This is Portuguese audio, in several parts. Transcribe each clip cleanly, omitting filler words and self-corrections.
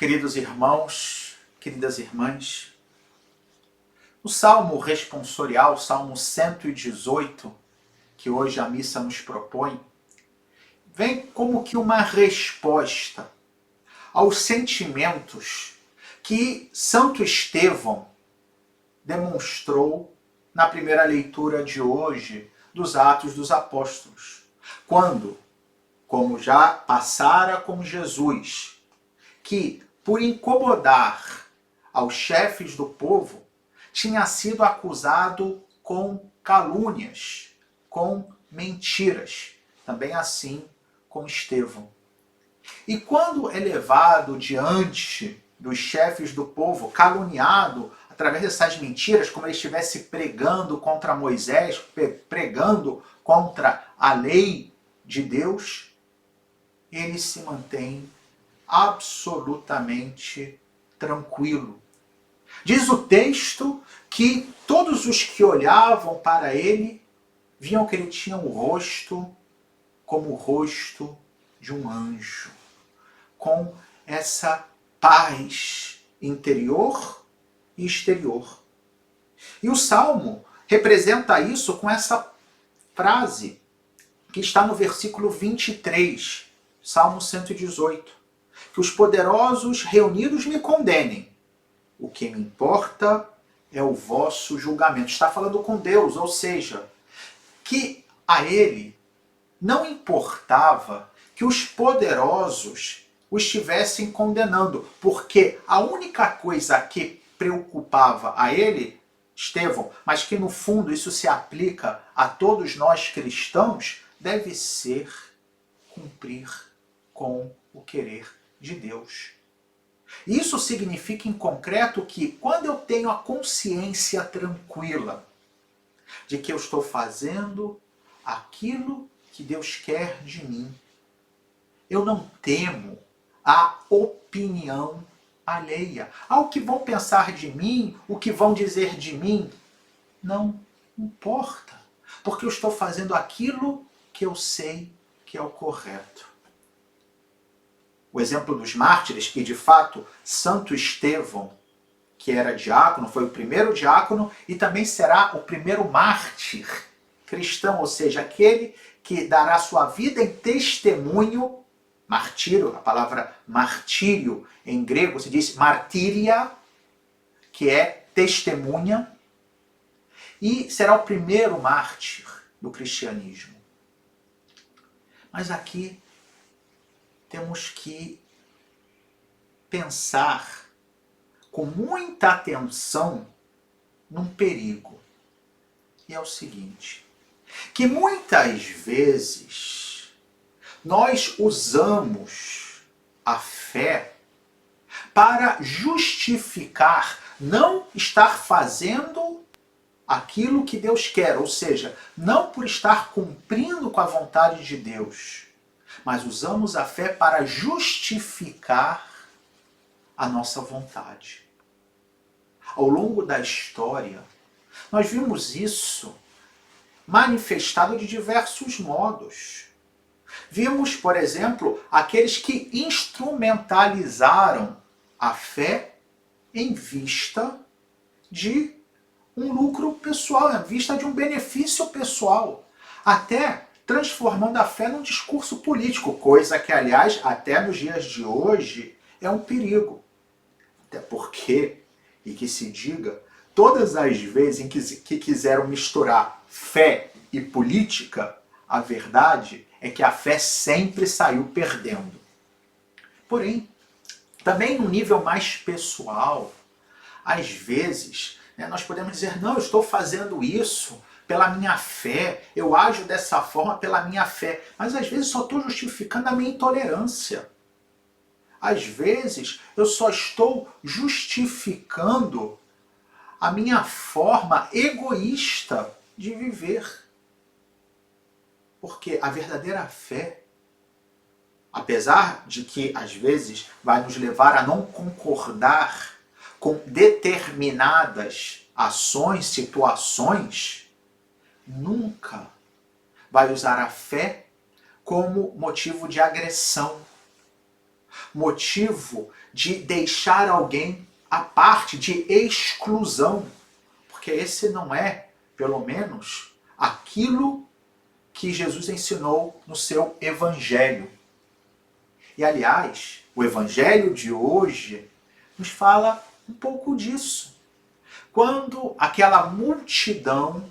Queridos irmãos, queridas irmãs, o Salmo responsorial, Salmo 118, que hoje a missa nos propõe, vem como que uma resposta aos sentimentos que Santo Estevão demonstrou na primeira leitura de hoje dos Atos dos Apóstolos, quando, como já passara com Jesus, que por incomodar aos chefes do povo, tinha sido acusado com calúnias, com mentiras, também assim com Estevão. E quando é levado diante dos chefes do povo, caluniado através dessas mentiras, como ele estivesse pregando contra Moisés, pregando contra a lei de Deus, ele se mantém absolutamente tranquilo. Diz o texto que todos os que olhavam para ele viam que ele tinha um rosto como o rosto de um anjo, com essa paz interior e exterior. E o Salmo representa isso com essa frase que está no versículo 23, Salmo 118, que os poderosos reunidos me condenem. O que me importa é o vosso julgamento. Está falando com Deus, ou seja, que a ele não importava que os poderosos o estivessem condenando, porque a única coisa que preocupava a ele, Estevão, mas que no fundo isso se aplica a todos nós cristãos, deve ser cumprir com o querer de Deus. Isso significa em concreto que quando eu tenho a consciência tranquila de que eu estou fazendo aquilo que Deus quer de mim, eu não temo a opinião alheia. Ao que vão pensar de mim, o que vão dizer de mim, não importa, porque eu estou fazendo aquilo que eu sei que é o correto. O exemplo dos mártires, que de fato Santo Estevão, que era diácono, foi o primeiro diácono e também será o primeiro mártir cristão, ou seja, aquele que dará sua vida em testemunho, martírio, a palavra martírio em grego se diz martíria, que é testemunha, e será o primeiro mártir do cristianismo. Mas aqui temos que pensar com muita atenção num perigo. E é o seguinte, que muitas vezes nós usamos a fé para justificar não estar fazendo aquilo que Deus quer, ou seja, não por estar cumprindo com a vontade de Deus, mas usamos a fé para justificar a nossa vontade. Ao longo da história, nós vimos isso manifestado de diversos modos. Vimos, por exemplo, aqueles que instrumentalizaram a fé em vista de um lucro pessoal, em vista de um benefício pessoal, até transformando a fé num discurso político, coisa que, aliás, até nos dias de hoje é um perigo. Até porque, e que se diga, todas as vezes em que quiseram misturar fé e política, a verdade é que a fé sempre saiu perdendo. Porém, também no nível mais pessoal, às vezes, nós podemos dizer, não, eu estou fazendo isso pela minha fé, eu ajo dessa forma pela minha fé, mas às vezes só estou justificando a minha intolerância. Às vezes eu só estou justificando a minha forma egoísta de viver. Porque a verdadeira fé, apesar de que às vezes vai nos levar a não concordar com determinadas ações, situações, nunca vai usar a fé como motivo de agressão. motivo de deixar alguém à parte, de exclusão. Porque esse não é, pelo menos, aquilo que Jesus ensinou no seu Evangelho. E, aliás, o Evangelho de hoje nos fala um pouco disso. Quando aquela multidão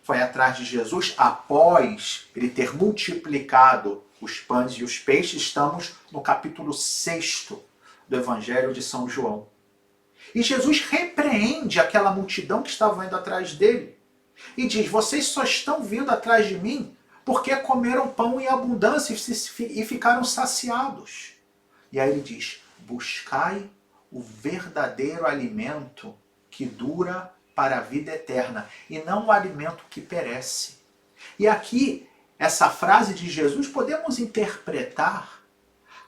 foi atrás de Jesus, após ele ter multiplicado os pães e os peixes, estamos no capítulo 6 do Evangelho de São João. E Jesus repreende aquela multidão que estava indo atrás dele. E diz, vocês só estão vindo atrás de mim porque comeram pão em abundância e ficaram saciados. E aí ele diz, buscai o verdadeiro alimento que dura para a vida eterna, e não o alimento que perece. E aqui, essa frase de Jesus, podemos interpretar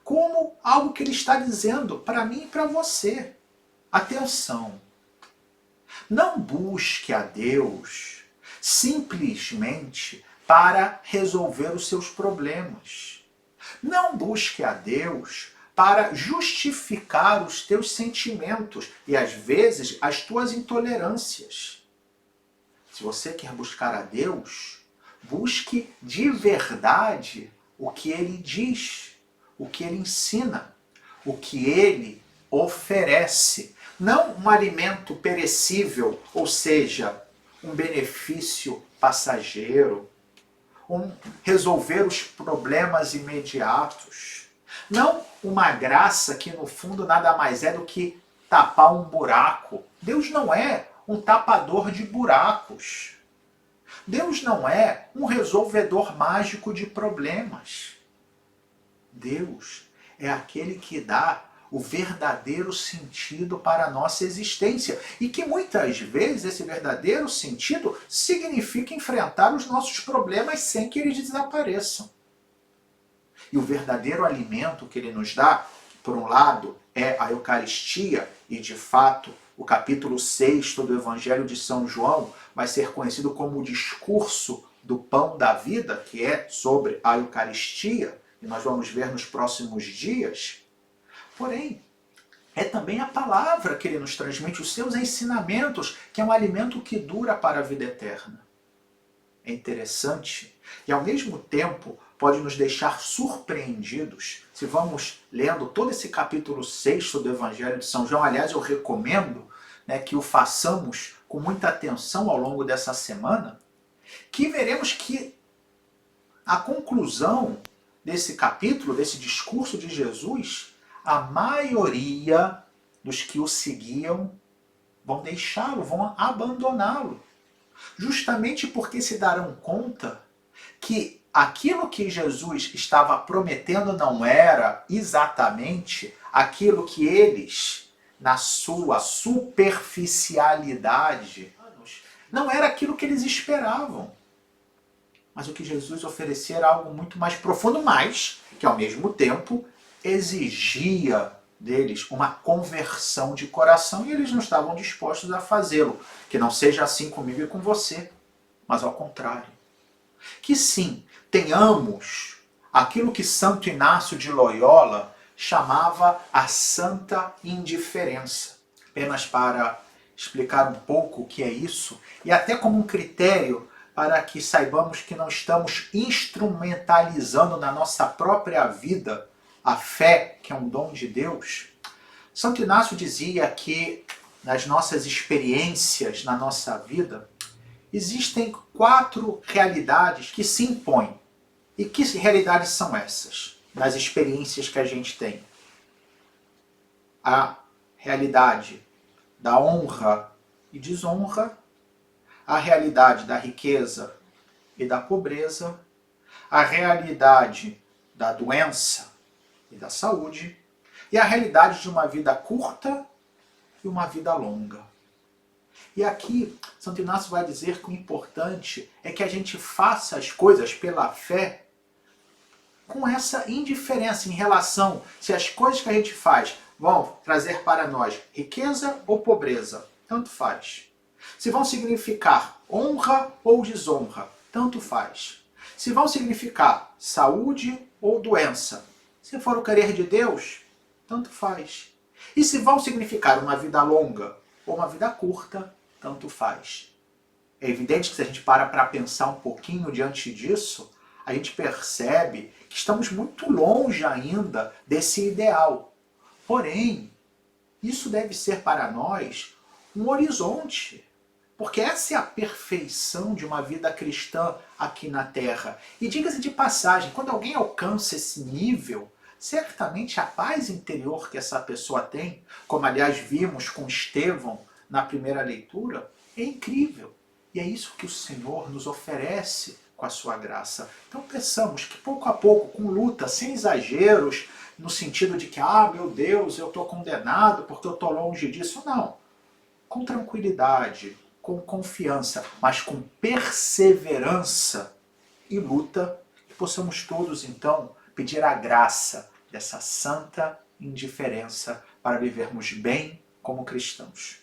como algo que ele está dizendo para mim e para você. Atenção! Não busque a Deus simplesmente para resolver os seus problemas. Não busque a Deus para justificar os teus sentimentos e, às vezes, as tuas intolerâncias. Se você quer buscar a Deus, busque de verdade o que Ele diz, o que Ele ensina, o que Ele oferece. Não um alimento perecível, ou seja, um benefício passageiro, resolver os problemas imediatos. Não uma graça que no fundo nada mais é do que tapar um buraco. Deus não é um tapador de buracos. Deus não é um resolvedor mágico de problemas. Deus é aquele que dá o verdadeiro sentido para a nossa existência. E que muitas vezes esse verdadeiro sentido significa enfrentar os nossos problemas sem que eles desapareçam. E o verdadeiro alimento que ele nos dá, por um lado, é a Eucaristia, e de fato o capítulo 6 do Evangelho de São João vai ser conhecido como o discurso do pão da vida, que é sobre a Eucaristia, e nós vamos ver nos próximos dias. Porém, é também a palavra que ele nos transmite, os seus ensinamentos, que é um alimento que dura para a vida eterna. É interessante e, ao mesmo tempo, pode nos deixar surpreendidos se vamos lendo todo esse capítulo 6 do Evangelho de São João. Aliás, eu recomendo que o façamos com muita atenção ao longo dessa semana, que veremos que a conclusão desse capítulo, desse discurso de Jesus, a maioria dos que o seguiam vão deixá-lo, vão abandoná-lo. Justamente porque se darão conta que aquilo que Jesus estava prometendo não era exatamente aquilo que eles, na sua superficialidade, não era aquilo que eles esperavam. Mas o que Jesus oferecia era algo muito mais profundo, mas que ao mesmo tempo exigia deles uma conversão de coração, e eles não estavam dispostos a fazê-lo. Que não seja assim comigo e com você, mas ao contrário. Que sim, tenhamos aquilo que Santo Inácio de Loyola chamava a santa indiferença. Apenas para explicar um pouco o que é isso, e até como um critério para que saibamos que não estamos instrumentalizando na nossa própria vida a fé, que é um dom de Deus. Santo Inácio dizia que nas nossas experiências, na nossa vida, existem 4 realidades que se impõem. E que realidades são essas? Nas experiências que a gente tem. A realidade da honra e desonra, a realidade da riqueza e da pobreza, a realidade da doença e da saúde, e a realidade de uma vida curta e uma vida longa. E aqui, Santo Inácio vai dizer que o importante é que a gente faça as coisas pela fé com essa indiferença em relação se as coisas que a gente faz vão trazer para nós riqueza ou pobreza, tanto faz. Se vão significar honra ou desonra, tanto faz. Se vão significar saúde ou doença, se for o querer de Deus, tanto faz. E se vão significar uma vida longa ou uma vida curta, tanto faz. É evidente que se a gente para pensar um pouquinho diante disso, a gente percebe que estamos muito longe ainda desse ideal. Porém, isso deve ser para nós um horizonte, porque essa é a perfeição de uma vida cristã aqui na Terra. E diga-se de passagem, quando alguém alcança esse nível, certamente a paz interior que essa pessoa tem, como aliás vimos com Estevão na primeira leitura, é incrível. E é isso que o Senhor nos oferece com a sua graça. Então peçamos que pouco a pouco, com luta, sem exageros, no sentido de que, meu Deus, eu estou condenado porque eu estou longe disso. Não. Com tranquilidade, com confiança, mas com perseverança e luta, que possamos todos, então, pedir a graça dessa santa indiferença para vivermos bem como cristãos.